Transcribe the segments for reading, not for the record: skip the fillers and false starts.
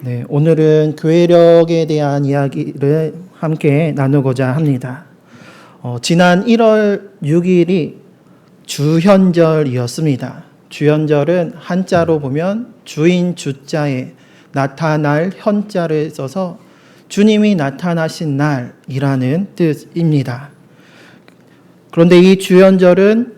네, 오늘은 교회력에 대한 이야기를 함께 나누고자 합니다. 지난 1월 6일이 주현절이었습니다. 주현절은 한자로 보면 주인 주자에 나타날 현자를 써서 주님이 나타나신 날이라는 뜻입니다. 그런데 이 주현절은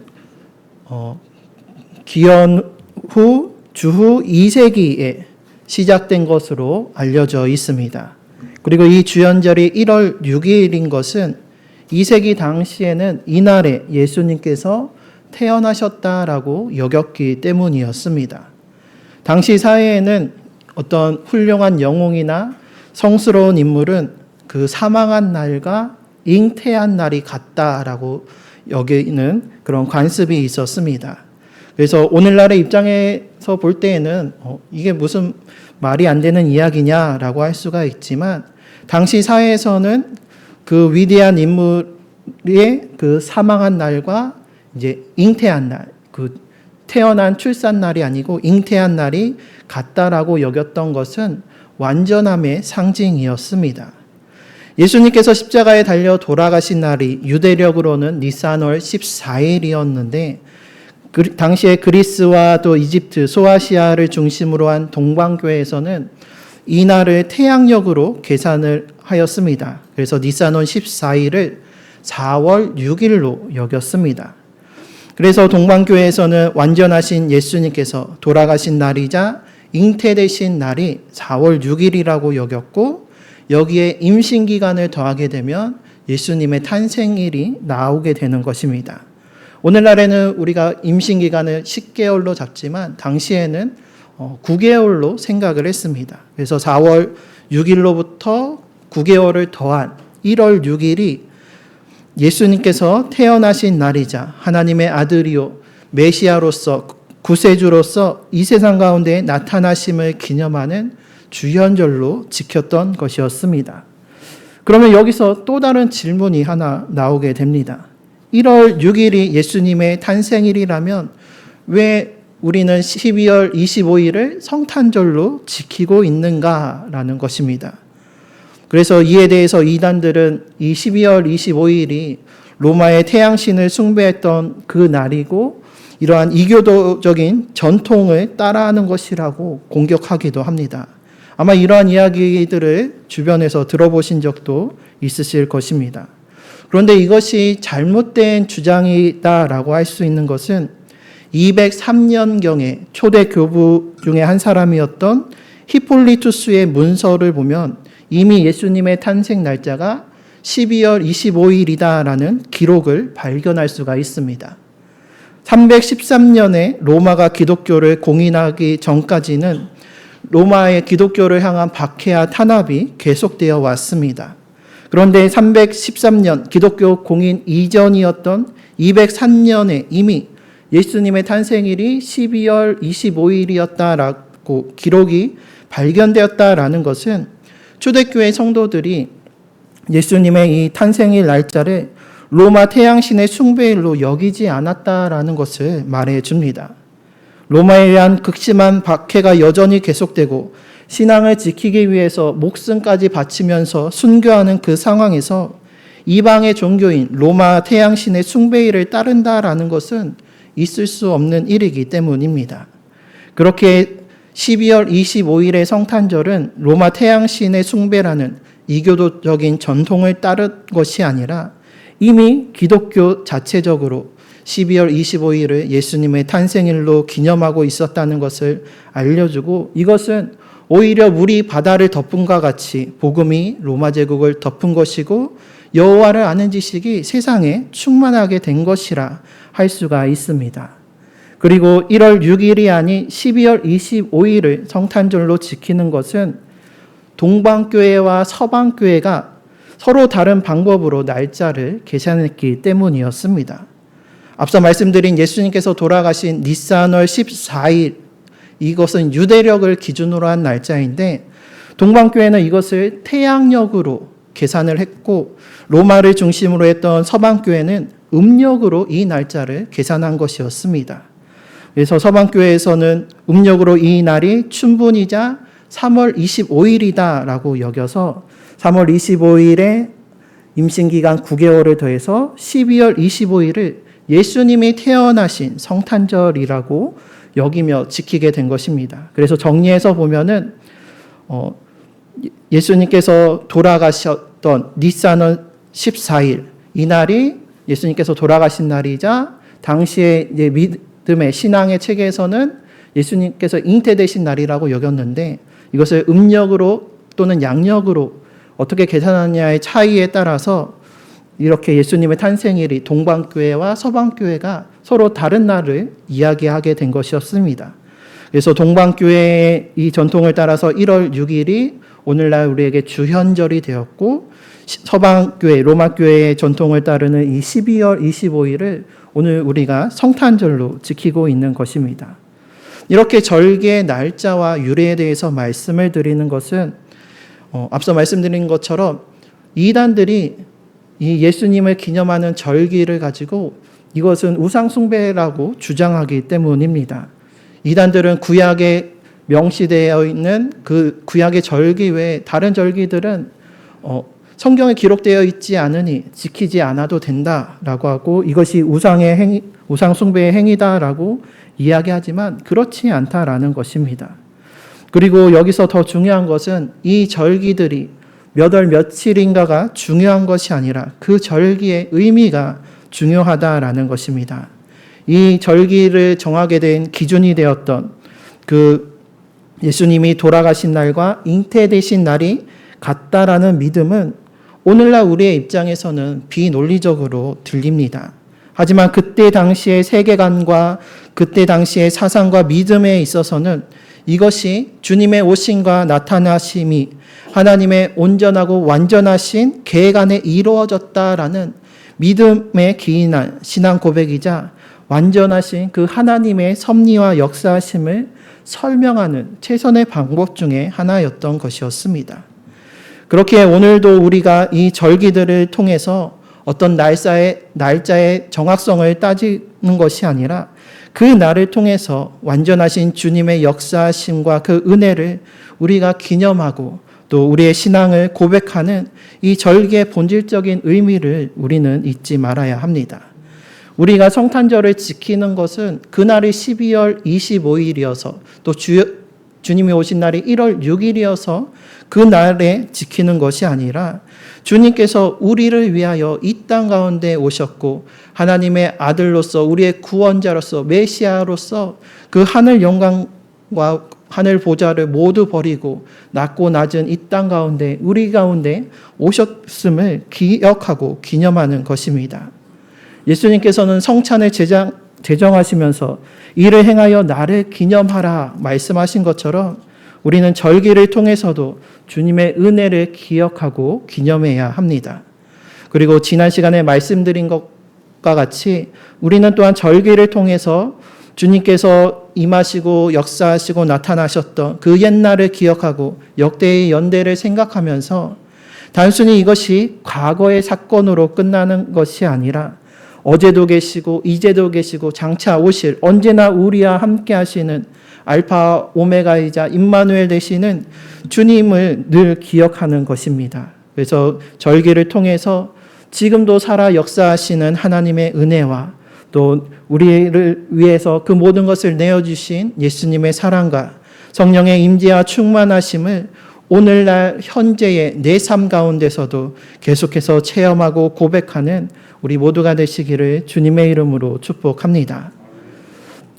기원 후 주후 2세기에 시작된 것으로 알려져 있습니다. 그리고 이 주현절이 1월 6일인 것은 2세기 당시에는 이날에 예수님께서 태어나셨다라고 여겼기 때문이었습니다. 당시 사회에는 어떤 훌륭한 영웅이나 성스러운 인물은 그 사망한 날과 잉태한 날이 같다라고 여기는 그런 관습이 있었습니다. 그래서 오늘날의 입장에서 볼 때에는 이게 무슨 말이 안 되는 이야기냐라고 할 수가 있지만, 당시 사회에서는 그 위대한 인물의 그 사망한 날과 이제 잉태한 날, 그 태어난 출산 날이 아니고 잉태한 날이 같다라고 여겼던 것은 완전함의 상징이었습니다. 예수님께서 십자가에 달려 돌아가신 날이 유대력으로는 니산월 14일이었는데 당시에 그리스와 또 이집트, 소아시아를 중심으로 한 동방교회에서는 이 날을 태양력으로 계산을 하였습니다. 그래서 니산월 14일을 4월 6일로 여겼습니다. 그래서 동방교회에서는 완전하신 예수님께서 돌아가신 날이자 잉태되신 날이 4월 6일이라고 여겼고, 여기에 임신기간을 더하게 되면 예수님의 탄생일이 나오게 되는 것입니다. 오늘날에는 우리가 임신기간을 10개월로 잡지만 당시에는 9개월로 생각을 했습니다. 그래서 4월 6일로부터 9개월을 더한 1월 6일이 예수님께서 태어나신 날이자 하나님의 아들이요 메시아로서 구세주로서 이 세상 가운데 나타나심을 기념하는 주현절로 지켰던 것이었습니다. 그러면 여기서 또 다른 질문이 하나 나오게 됩니다. 1월 6일이 예수님의 탄생일이라면 왜 우리는 12월 25일을 성탄절로 지키고 있는가라는 것입니다. 그래서 이에 대해서 이단들은 이 12월 25일이 로마의 태양신을 숭배했던 그 날이고 이러한 이교도적인 전통을 따라하는 것이라고 공격하기도 합니다. 아마 이러한 이야기들을 주변에서 들어보신 적도 있으실 것입니다. 그런데 이것이 잘못된 주장이다라고 할 수 있는 것은 203년경에 초대 교부 중에 한 사람이었던 히폴리투스의 문서를 보면 이미 예수님의 탄생 날짜가 12월 25일이다라는 기록을 발견할 수가 있습니다. 313년에 로마가 기독교를 공인하기 전까지는 로마의 기독교를 향한 박해와 탄압이 계속되어 왔습니다. 그런데 313년 기독교 공인 이전이었던 203년에 이미 예수님의 탄생일이 12월 25일이었다라고 기록이 발견되었다라는 것은 초대교회 성도들이 예수님의 이 탄생일 날짜를 로마 태양신의 숭배일로 여기지 않았다라는 것을 말해 줍니다. 로마에 의한 극심한 박해가 여전히 계속되고 신앙을 지키기 위해서 목숨까지 바치면서 순교하는 그 상황에서 이방의 종교인 로마 태양신의 숭배일을 따른다라는 것은 있을 수 없는 일이기 때문입니다. 그렇게 12월 25일의 성탄절은 로마 태양신의 숭배라는 이교도적인 전통을 따른 것이 아니라 이미 기독교 자체적으로 12월 25일을 예수님의 탄생일로 기념하고 있었다는 것을 알려주고, 이것은 오히려 물이 바다를 덮은 것과 같이 복음이 로마 제국을 덮은 것이고 여호와를 아는 지식이 세상에 충만하게 된 것이라 할 수가 있습니다. 그리고 1월 6일이 아닌 12월 25일을 성탄절로 지키는 것은 동방교회와 서방교회가 서로 다른 방법으로 날짜를 계산했기 때문이었습니다. 앞서 말씀드린 예수님께서 돌아가신 니산월 14일, 이것은 유대력을 기준으로 한 날짜인데 동방교회는 이것을 태양력으로 계산을 했고 로마를 중심으로 했던 서방교회는 음력으로 이 날짜를 계산한 것이었습니다. 그래서 서방교회에서는 음력으로 이 날이 춘분이자 3월 25일이다라고 여겨서 3월 25일에 임신기간 9개월을 더해서 12월 25일을 예수님이 태어나신 성탄절이라고 여기며 지키게 된 것입니다. 그래서 정리해서 보면은 예수님께서 돌아가셨던 니산월 14일 이 날이 예수님께서 돌아가신 날이자 당시에 이제 믿음의 신앙의 체계에서는 예수님께서 잉태되신 날이라고 여겼는데 이것을 음력으로 또는 양력으로 어떻게 계산하느냐의 차이에 따라서 이렇게 예수님의 탄생일이 동방교회와 서방교회가 서로 다른 날을 이야기하게 된 것이었습니다. 그래서 동방교회의 이 전통을 따라서 1월 6일이 오늘날 우리에게 주현절이 되었고 서방교회, 로마교회의 전통을 따르는 이 12월 25일을 오늘 우리가 성탄절로 지키고 있는 것입니다. 이렇게 절기의 날짜와 유래에 대해서 말씀을 드리는 것은 앞서 말씀드린 것처럼 이단들이 이 예수님을 기념하는 절기를 가지고 이것은 우상숭배라고 주장하기 때문입니다. 이단들은 구약에 명시되어 있는 그 구약의 절기 외에 다른 절기들은 성경에 기록되어 있지 않으니 지키지 않아도 된다라고 하고 이것이 우상숭배의 행위다라고 이야기하지만 그렇지 않다라는 것입니다. 그리고 여기서 더 중요한 것은 이 절기들이 몇 월 며칠인가가 중요한 것이 아니라 그 절기의 의미가 중요하다라는 것입니다. 이 절기를 정하게 된 기준이 되었던 그 예수님이 돌아가신 날과 잉태되신 날이 같다라는 믿음은 오늘날 우리의 입장에서는 비논리적으로 들립니다. 하지만 그때 당시의 세계관과 그때 당시의 사상과 믿음에 있어서는 이것이 주님의 오심과 나타나심이 하나님의 온전하고 완전하신 계획 안에 이루어졌다라는 믿음에 기인한 신앙 고백이자 완전하신 그 하나님의 섭리와 역사하심을 설명하는 최선의 방법 중에 하나였던 것이었습니다. 그렇게 오늘도 우리가 이 절기들을 통해서 어떤 날짜의 정확성을 따지는 것이 아니라 그 날을 통해서 완전하신 주님의 역사하심과 그 은혜를 우리가 기념하고 또 우리의 신앙을 고백하는 이 절기의 본질적인 의미를 우리는 잊지 말아야 합니다. 우리가 성탄절을 지키는 것은 그날이 12월 25일이어서 또 주님이 오신 날이 1월 6일이어서 그 날에 지키는 것이 아니라 주님께서 우리를 위하여 이 땅 가운데 오셨고 하나님의 아들로서 우리의 구원자로서 메시아로서 그 하늘 영광과 하늘 보좌를 모두 버리고 낮고 낮은 이 땅 가운데 우리 가운데 오셨음을 기억하고 기념하는 것입니다. 예수님께서는 성찬을 제정하시면서 이를 행하여 나를 기념하라 말씀하신 것처럼 우리는 절기를 통해서도 주님의 은혜를 기억하고 기념해야 합니다. 그리고 지난 시간에 말씀드린 것과 같이 우리는 또한 절기를 통해서 주님께서 임하시고 역사하시고 나타나셨던 그 옛날을 기억하고 역대의 연대를 생각하면서 단순히 이것이 과거의 사건으로 끝나는 것이 아니라 어제도 계시고 이제도 계시고 장차 오실 언제나 우리와 함께 하시는 알파 오메가이자 임마누엘 되시는 주님을 늘 기억하는 것입니다. 그래서 절기를 통해서 지금도 살아 역사하시는 하나님의 은혜와 또 우리를 위해서 그 모든 것을 내어주신 예수님의 사랑과 성령의 임재와 충만하심을 오늘날 현재의 내 삶 가운데서도 계속해서 체험하고 고백하는 우리 모두가 되시기를 주님의 이름으로 축복합니다.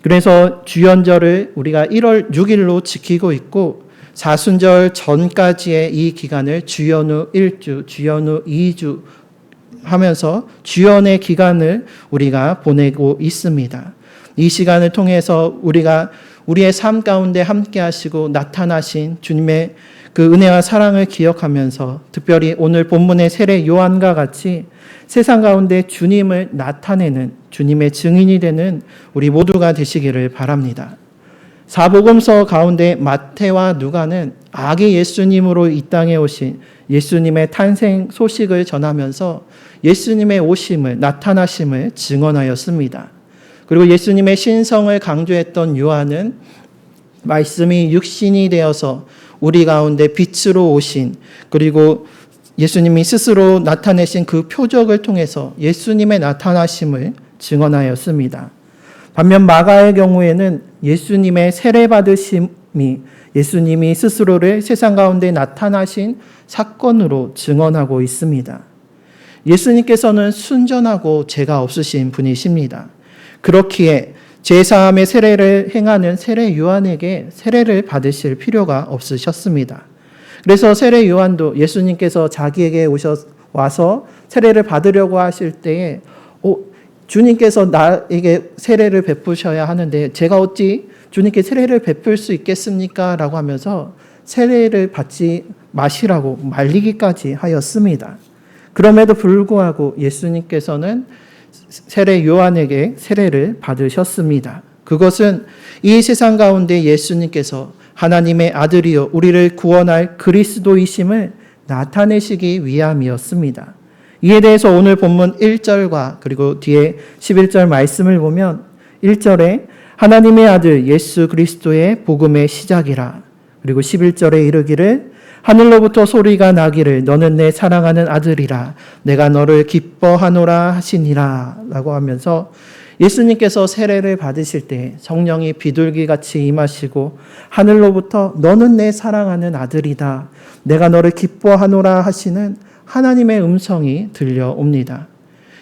그래서 주연절을 우리가 1월 6일로 지키고 있고 사순절 전까지의 이 기간을 주연후 1주, 주연후 2주 하면서 주연의 기간을 우리가 보내고 있습니다. 이 시간을 통해서 우리가 우리의 삶 가운데 함께 하시고 나타나신 주님의 그 은혜와 사랑을 기억하면서 특별히 오늘 본문의 세례 요한과 같이 세상 가운데 주님을 나타내는 주님의 증인이 되는 우리 모두가 되시기를 바랍니다. 사복음서 가운데 마태와 누가는 아기 예수님으로 이 땅에 오신 예수님의 탄생 소식을 전하면서 예수님의 오심을 나타나심을 증언하였습니다. 그리고 예수님의 신성을 강조했던 요한은 말씀이 육신이 되어서 우리 가운데 빛으로 오신, 그리고 예수님이 스스로 나타내신 그 표적을 통해서 예수님의 나타나심을 증언하였습니다. 반면 마가의 경우에는 예수님의 세례받으심이 예수님이 스스로를 세상 가운데 나타나신 사건으로 증언하고 있습니다. 예수님께서는 순전하고 죄가 없으신 분이십니다. 그렇기에 제3의 세례를 행하는 세례 요한에게 세례를 받으실 필요가 없으셨습니다. 그래서 세례 요한도 예수님께서 자기에게 와서 세례를 받으려고 하실 때에 주님께서 나에게 세례를 베푸셔야 하는데 제가 어찌 주님께 세례를 베풀 수 있겠습니까? 라고 하면서 세례를 받지 마시라고 말리기까지 하였습니다. 그럼에도 불구하고 예수님께서는 세례 요한에게 세례를 받으셨습니다. 그것은 이 세상 가운데 예수님께서 하나님의 아들이요 우리를 구원할 그리스도이심을 나타내시기 위함이었습니다. 이에 대해서 오늘 본문 1절과 그리고 뒤에 11절 말씀을 보면 1절에 하나님의 아들 예수 그리스도의 복음의 시작이라, 그리고 11절에 이르기를 하늘로부터 소리가 나기를 너는 내 사랑하는 아들이라 내가 너를 기뻐하노라 하시니라 라고 하면서 예수님께서 세례를 받으실 때 성령이 비둘기같이 임하시고 하늘로부터 너는 내 사랑하는 아들이다 내가 너를 기뻐하노라 하시는 하나님의 음성이 들려옵니다.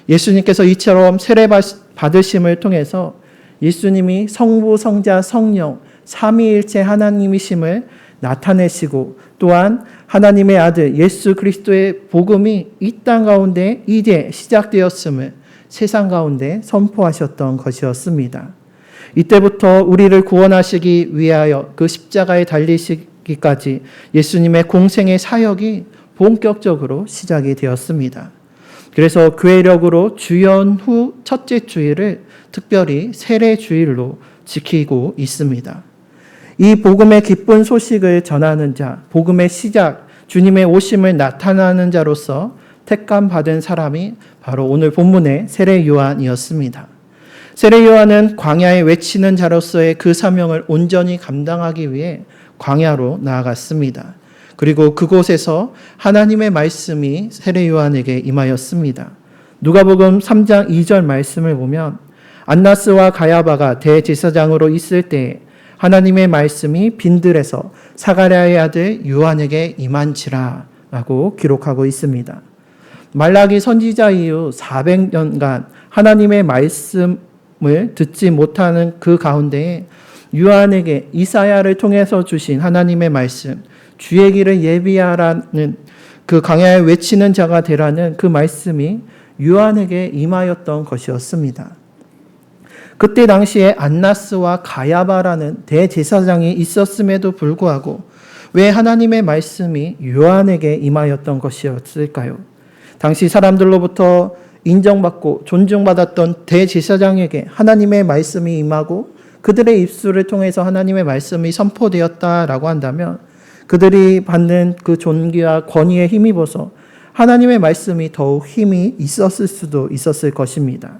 예수님께서 이처럼 세례 받으심을 통해서 예수님이 성부, 성자, 성령 삼위일체 하나님이심을 나타내시고 또한 하나님의 아들 예수 그리스도의 복음이 이 땅 가운데 이제 시작되었음을 세상 가운데 선포하셨던 것이었습니다. 이때부터 우리를 구원하시기 위하여 그 십자가에 달리시기까지 예수님의 공생의 사역이 본격적으로 시작이 되었습니다. 그래서 교회력으로 주연 후 첫째 주일을 특별히 세례 주일로 지키고 있습니다. 이 복음의 기쁜 소식을 전하는 자, 복음의 시작, 주님의 오심을 나타나는 자로서 택감 받은 사람이 바로 오늘 본문의 세례 요한이었습니다. 세례 요한은 광야에 외치는 자로서의 그 사명을 온전히 감당하기 위해 광야로 나아갔습니다. 그리고 그곳에서 하나님의 말씀이 세례 요한에게 임하였습니다. 누가복음 3장 2절 말씀을 보면 안나스와 가야바가 대제사장으로 있을 때에 하나님의 말씀이 빈들에서 사가랴의 아들 요한에게 임한지라 라고 기록하고 있습니다. 말라기 선지자 이후 400년간 하나님의 말씀을 듣지 못하는 그 가운데에 요한에게 이사야를 통해서 주신 하나님의 말씀, 주의 길을 예비하라는 그 광야에 외치는 자가 되라는 그 말씀이 요한에게 임하였던 것이었습니다. 그때 당시에 안나스와 가야바라는 대제사장이 있었음에도 불구하고 왜 하나님의 말씀이 요한에게 임하였던 것이었을까요? 당시 사람들로부터 인정받고 존중받았던 대제사장에게 하나님의 말씀이 임하고 그들의 입술을 통해서 하나님의 말씀이 선포되었다라고 한다면 그들이 받는 그 존귀와 권위에 힘입어서 하나님의 말씀이 더욱 힘이 있었을 수도 있었을 것입니다.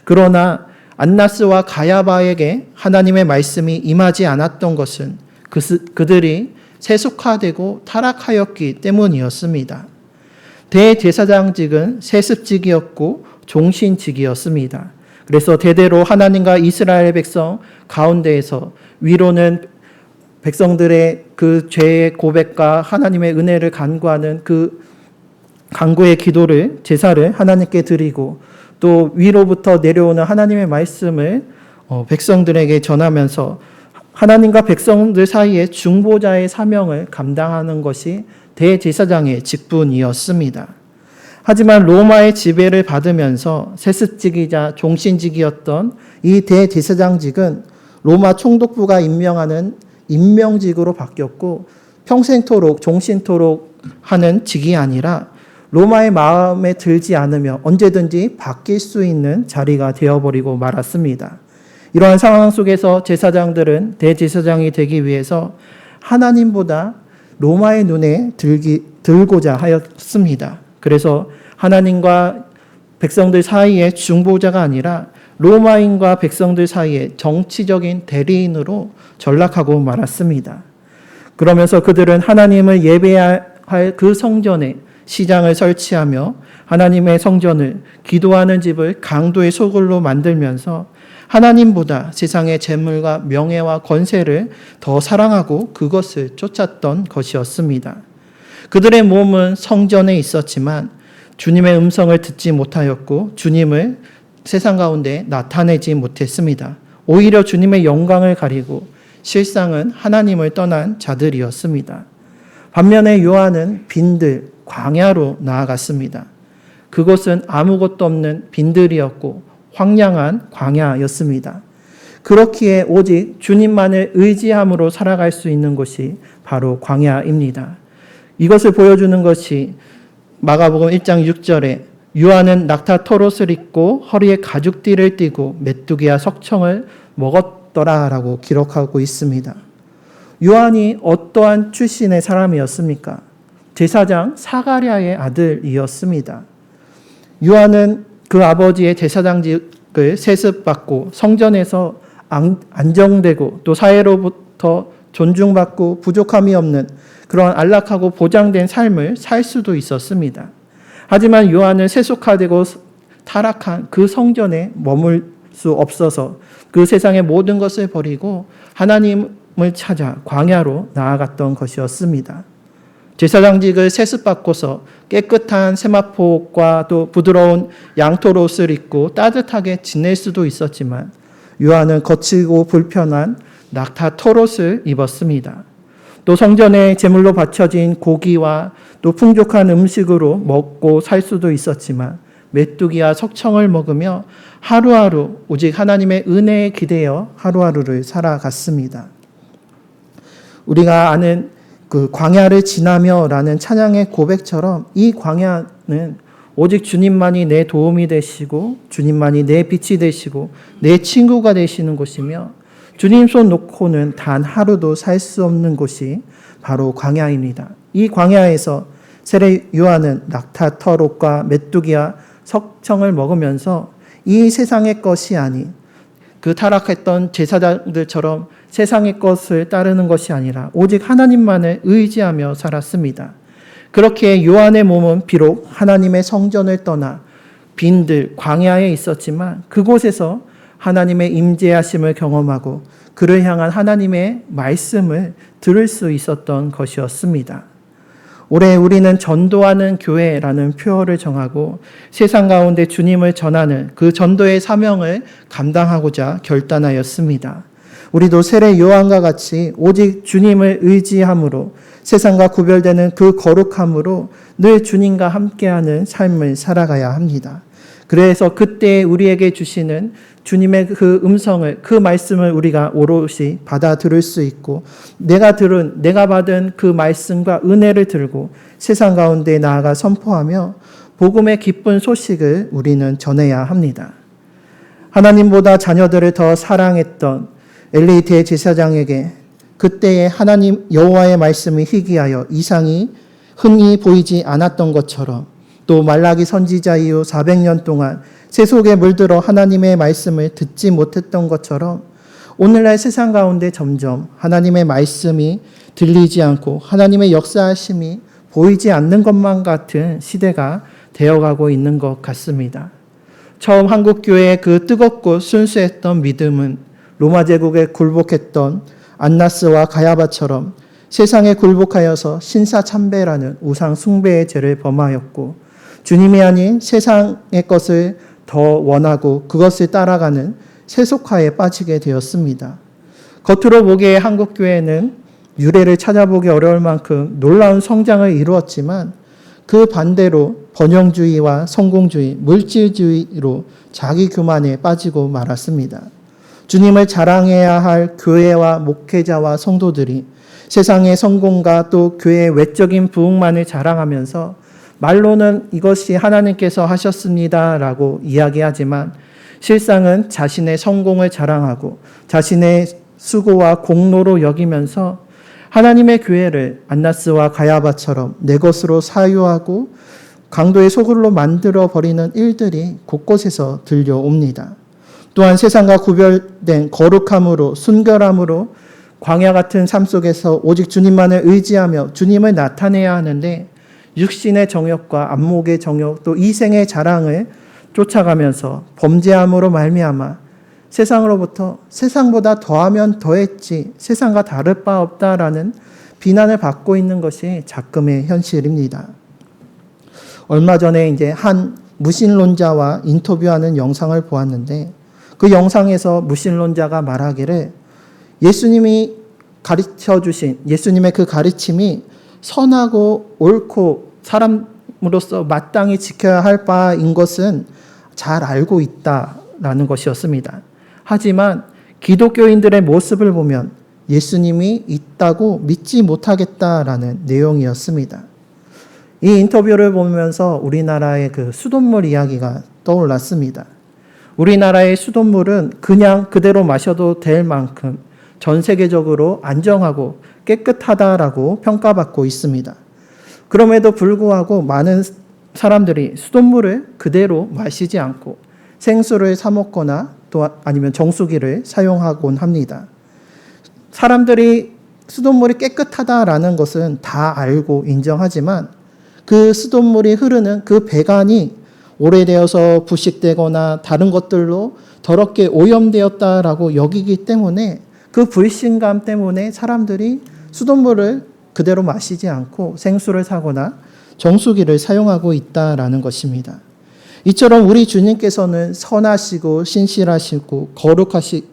그러나 안나스와 가야바에게 하나님의 말씀이 임하지 않았던 것은 그들이 세속화되고 타락하였기 때문이었습니다. 대제사장직은 세습직이었고 종신직이었습니다. 그래서 대대로 하나님과 이스라엘 백성 가운데에서 위로는 백성들의 그 죄의 고백과 하나님의 은혜를 간구하는 그 간구의 기도를 제사를 하나님께 드리고 또 위로부터 내려오는 하나님의 말씀을 백성들에게 전하면서 하나님과 백성들 사이에 중보자의 사명을 감당하는 것이 대제사장의 직분이었습니다. 하지만 로마의 지배를 받으면서 세습직이자 종신직이었던 이 대제사장직은 로마 총독부가 임명하는 임명직으로 바뀌었고 평생토록 종신토록 하는 직이 아니라 로마의 마음에 들지 않으며 언제든지 바뀔 수 있는 자리가 되어버리고 말았습니다. 이러한 상황 속에서 제사장들은 대제사장이 되기 위해서 하나님보다 로마의 눈에 들고자 하였습니다. 그래서 하나님과 백성들 사이의 중보자가 아니라 로마인과 백성들 사이에 정치적인 대리인으로 전락하고 말았습니다. 그러면서 그들은 하나님을 예배해야 할 그 성전에 시장을 설치하며 하나님의 성전을 기도하는 집을 강도의 소굴로 만들면서 하나님보다 세상의 재물과 명예와 권세를 더 사랑하고 그것을 쫓았던 것이었습니다. 그들의 몸은 성전에 있었지만 주님의 음성을 듣지 못하였고 주님을 세상 가운데 나타내지 못했습니다. 오히려 주님의 영광을 가리고 실상은 하나님을 떠난 자들이었습니다. 반면에 요한은 빈들 광야로 나아갔습니다. 그곳은 아무것도 없는 빈들이었고 황량한 광야였습니다. 그렇기에 오직 주님만을 의지함으로 살아갈 수 있는 곳이 바로 광야입니다. 이것을 보여주는 것이 마가복음 1장 6절에 요한은 낙타 토롯을 입고 허리에 가죽띠를 띠고 메뚜기와 석청을 먹었더라라고 기록하고 있습니다. 요한이 어떠한 출신의 사람이었습니까? 제사장 사가랴의 아들이었습니다. 요한은 그 아버지의 제사장직을 세습받고 성전에서 안정되고 또 사회로부터 존중받고 부족함이 없는 그런 안락하고 보장된 삶을 살 수도 있었습니다. 하지만 요한은 세속화되고 타락한 그 성전에 머물 수 없어서 그 세상의 모든 것을 버리고 하나님을 찾아 광야로 나아갔던 것이었습니다. 제사장직을 세습받고서 깨끗한 세마포과 또 부드러운 양토옷을 입고 따뜻하게 지낼 수도 있었지만 요한은 거칠고 불편한 낙타 토롯을 입었습니다. 또 성전에 제물로 바쳐진 고기와 또 풍족한 음식으로 먹고 살 수도 있었지만 메뚜기와 석청을 먹으며 하루하루 오직 하나님의 은혜에 기대어 하루하루를 살아갔습니다. 우리가 아는 그 광야를 지나며라는 찬양의 고백처럼 이 광야는 오직 주님만이 내 도움이 되시고 주님만이 내 빛이 되시고 내 친구가 되시는 곳이며 주님 손 놓고는 단 하루도 살 수 없는 곳이 바로 광야입니다. 이 광야에서 세례 요한은 낙타 털옷과 메뚜기와 석청을 먹으면서 이 세상의 것이 아닌 그 타락했던 제사장들처럼 세상의 것을 따르는 것이 아니라 오직 하나님만을 의지하며 살았습니다. 그렇게 요한의 몸은 비록 하나님의 성전을 떠나 빈들 광야에 있었지만 그곳에서 하나님의 임재하심을 경험하고 그를 향한 하나님의 말씀을 들을 수 있었던 것이었습니다. 올해 우리는 전도하는 교회라는 표어를 정하고 세상 가운데 주님을 전하는 그 전도의 사명을 감당하고자 결단하였습니다. 우리도 세례 요한과 같이 오직 주님을 의지함으로 세상과 구별되는 그 거룩함으로 늘 주님과 함께하는 삶을 살아가야 합니다. 그래서 그때 우리에게 주시는 주님의 그 음성을, 그 말씀을 우리가 오롯이 받아 들을 수 있고 내가 받은 그 말씀과 은혜를 들고 세상 가운데 나아가 선포하며 복음의 기쁜 소식을 우리는 전해야 합니다. 하나님보다 자녀들을 더 사랑했던 엘리 대제사장에게 그때의 하나님 여호와의 말씀이 희귀하여 이상이 흔히 보이지 않았던 것처럼 또 말라기 선지자 이후 400년 동안 세속에 물들어 하나님의 말씀을 듣지 못했던 것처럼 오늘날 세상 가운데 점점 하나님의 말씀이 들리지 않고 하나님의 역사하심이 보이지 않는 것만 같은 시대가 되어가고 있는 것 같습니다. 처음 한국교회의 그 뜨겁고 순수했던 믿음은 로마 제국에 굴복했던 안나스와 가야바처럼 세상에 굴복하여서 신사참배라는 우상 숭배의 죄를 범하였고 주님이 아닌 세상의 것을 더 원하고 그것을 따라가는 세속화에 빠지게 되었습니다. 겉으로 보기에 한국교회는 유래를 찾아보기 어려울 만큼 놀라운 성장을 이루었지만 그 반대로 번영주의와 성공주의, 물질주의로 자기 교만에 빠지고 말았습니다. 주님을 자랑해야 할 교회와 목회자와 성도들이 세상의 성공과 또 교회의 외적인 부흥만을 자랑하면서 말로는 이것이 하나님께서 하셨습니다라고 이야기하지만 실상은 자신의 성공을 자랑하고 자신의 수고와 공로로 여기면서 하나님의 교회를 안나스와 가야바처럼 내 것으로 사유하고 강도의 소굴로 만들어 버리는 일들이 곳곳에서 들려옵니다. 또한 세상과 구별된 거룩함으로 순결함으로 광야 같은 삶 속에서 오직 주님만을 의지하며 주님을 나타내야 하는데 육신의 정욕과 안목의 정욕 또 이생의 자랑을 쫓아가면서 범죄함으로 말미암아 세상으로부터 세상보다 더하면 더했지 세상과 다를 바 없다라는 비난을 받고 있는 것이 작금의 현실입니다. 얼마 전에 이제 한 무신론자와 인터뷰하는 영상을 보았는데 그 영상에서 무신론자가 말하기를 예수님이 가르쳐 주신 예수님의 그 가르침이 선하고 옳고 사람으로서 마땅히 지켜야 할 바인 것은 잘 알고 있다라는 것이었습니다. 하지만 기독교인들의 모습을 보면 예수님이 있다고 믿지 못하겠다라는 내용이었습니다. 이 인터뷰를 보면서 우리나라의 그 수돗물 이야기가 떠올랐습니다. 우리나라의 수돗물은 그냥 그대로 마셔도 될 만큼 전 세계적으로 안정하고 깨끗하다라고 평가받고 있습니다. 그럼에도 불구하고 많은 사람들이 수돗물을 그대로 마시지 않고 생수를 사 먹거나 또 아니면 정수기를 사용하곤 합니다. 사람들이 수돗물이 깨끗하다라는 것은 다 알고 인정하지만 그 수돗물이 흐르는 그 배관이 오래되어서 부식되거나 다른 것들로 더럽게 오염되었다라고 여기기 때문에 그 불신감 때문에 사람들이 수돗물을 그대로 마시지 않고 생수를 사거나 정수기를 사용하고 있다라는 것입니다. 이처럼 우리 주님께서는 선하시고 신실하시고 거룩하신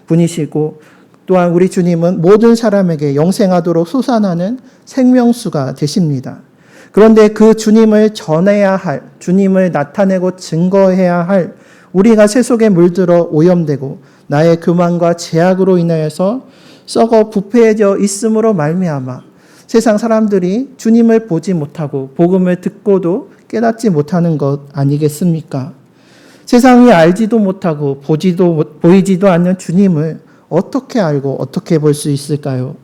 분이시고 또한 우리 주님은 모든 사람에게 영생하도록 솟아나는 생명수가 되십니다. 그런데 그 주님을 전해야 할, 주님을 나타내고 증거해야 할 우리가 세속에 물들어 오염되고 나의 교만과 제약으로 인하여서 썩어 부패해져 있음으로 말미암아 세상 사람들이 주님을 보지 못하고 복음을 듣고도 깨닫지 못하는 것 아니겠습니까? 세상이 알지도 못하고 보이지도 않는 주님을 어떻게 알고 어떻게 볼 수 있을까요?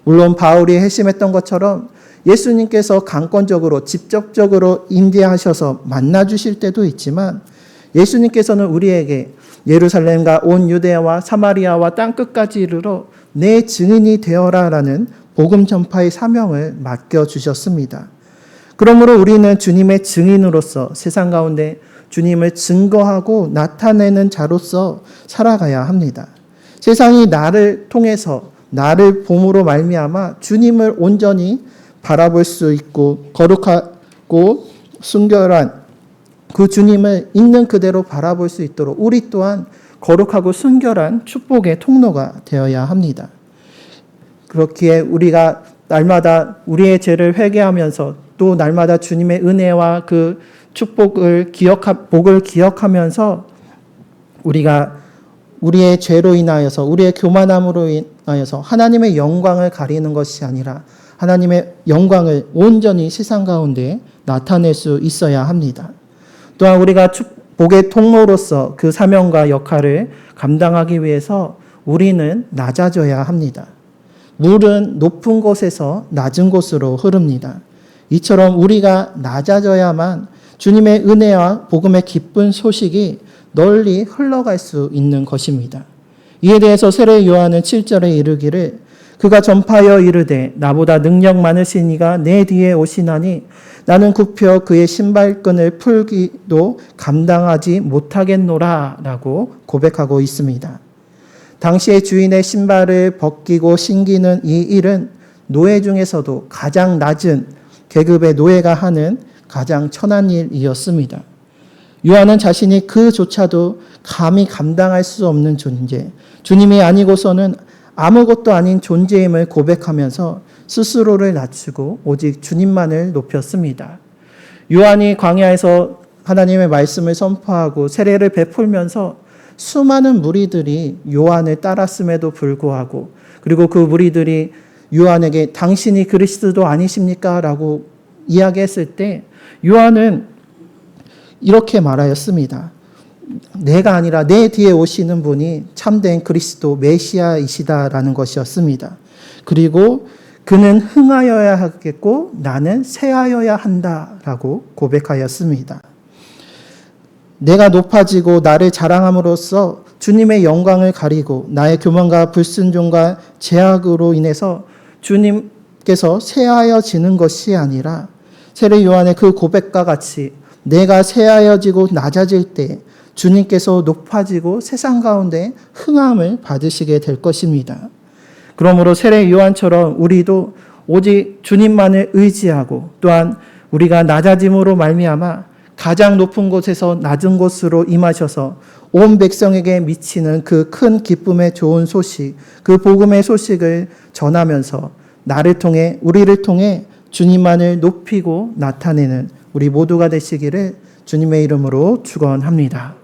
물론 바울이 회심했던 것처럼 예수님께서 강권적으로 직접적으로 임재하셔서 만나주실 때도 있지만 예수님께서는 우리에게 예루살렘과 온 유대야와 사마리아와 땅끝까지 이르러 내 증인이 되어라라는 복음 전파의 사명을 맡겨주셨습니다. 그러므로 우리는 주님의 증인으로서 세상 가운데 주님을 증거하고 나타내는 자로서 살아가야 합니다. 세상이 나를 통해서 나를 봄으로 말미암아 주님을 온전히 바라볼 수 있고 거룩하고 순결한 그 주님을 있는 그대로 바라볼 수 있도록 우리 또한 거룩하고 순결한 축복의 통로가 되어야 합니다. 그렇기에 우리가 날마다 우리의 죄를 회개하면서 또 날마다 주님의 은혜와 그 축복을 복을 기억하면서 우리가 우리의 죄로 인하여서 우리의 교만함으로 인하여서 하나님의 영광을 가리는 것이 아니라 하나님의 영광을 온전히 세상 가운데 나타낼 수 있어야 합니다. 또한 우리가 복의 통로로서 그 사명과 역할을 감당하기 위해서 우리는 낮아져야 합니다. 물은 높은 곳에서 낮은 곳으로 흐릅니다. 이처럼 우리가 낮아져야만 주님의 은혜와 복음의 기쁜 소식이 널리 흘러갈 수 있는 것입니다. 이에 대해서 세례 요한은 7절에 이르기를 그가 전파하여 이르되 나보다 능력 많으신 이가 내 뒤에 오시나니 나는 굽혀 그의 신발끈을 풀기도 감당하지 못하겠노라 라고 고백하고 있습니다. 당시의 주인의 신발을 벗기고 신기는 이 일은 노예 중에서도 가장 낮은 계급의 노예가 하는 가장 천한 일이었습니다. 요한은 자신이 그조차도 감히 감당할 수 없는 존재, 주님이 아니고서는 아무것도 아닌 존재임을 고백하면서 스스로를 낮추고 오직 주님만을 높였습니다. 요한이 광야에서 하나님의 말씀을 선포하고 세례를 베풀면서 수많은 무리들이 요한을 따랐음에도 불구하고 그리고 그 무리들이 요한에게 당신이 그리스도 아니십니까? 라고 이야기했을 때 요한은 이렇게 말하였습니다. 내가 아니라 내 뒤에 오시는 분이 참된 그리스도 메시아이시다라는 것이었습니다. 그리고 그는 흥하여야 하겠고 나는 쇠하여야 한다라고 고백하였습니다. 내가 높아지고 나를 자랑함으로써 주님의 영광을 가리고 나의 교만과 불순종과 죄악으로 인해서 주님께서 쇠하여지는 것이 아니라 세례 요한의 그 고백과 같이 내가 쇠하여지고 낮아질 때 주님께서 높아지고 세상 가운데 흥함을 받으시게 될 것입니다. 그러므로 세례 요한처럼 우리도 오직 주님만을 의지하고 또한 우리가 낮아짐으로 말미암아 가장 높은 곳에서 낮은 곳으로 임하셔서 온 백성에게 미치는 그 큰 기쁨의 좋은 소식, 그 복음의 소식을 전하면서 나를 통해 우리를 통해 주님만을 높이고 나타내는 우리 모두가 되시기를 주님의 이름으로 축원합니다.